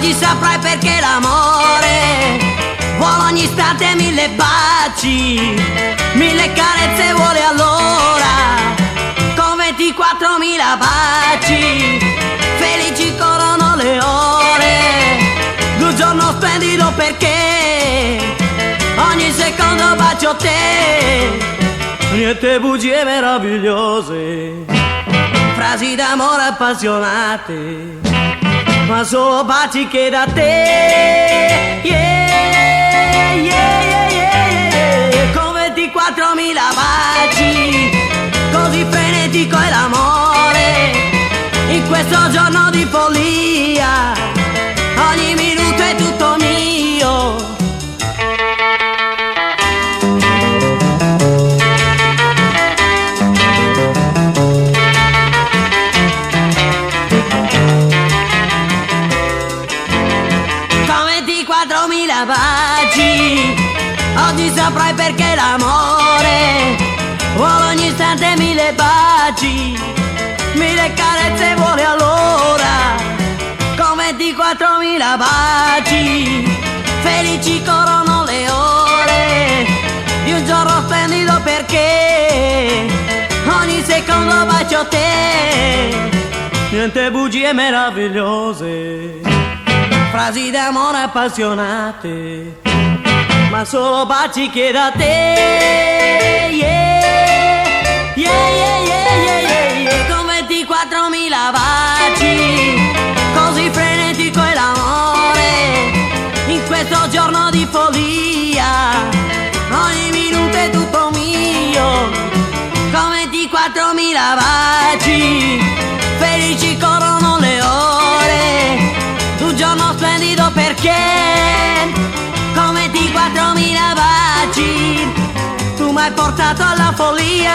Oggi saprai perché l'amore vuole ogni istante 1000 baci, 1000 carezze vuole allora, con 24.000 baci, felici corrono le ore, un giorno splendido perché ogni secondo bacio te, niente bugie meravigliose, frasi d'amore appassionate, ma solo baci che da te, yeah, yeah, yeah, yeah, yeah. Con 24.000 baci, così frenetico è l'amore, in questo giorno di follia, ogni minuto è tutto mio. Baci, oggi saprai perché l'amore vuole ogni istante 1000 baci, 1000 carezze vuole allora, con 24.000 baci, felici corrono le ore, di un giorno splendido perché ogni secondo bacio te, niente bugie meravigliose, frasi d'amore appassionate, ma solo baci che da te, yeah, yeah, yeah, yeah, yeah, yeah, yeah. Con 24.000 baci, così frenetico è l'amore, in questo giorno di follia, ogni minuto è tutto mio, con 24.000 baci, felici corrono le ore, un giorno splendido perché con 24.000 baci tu mi hai portato alla follia.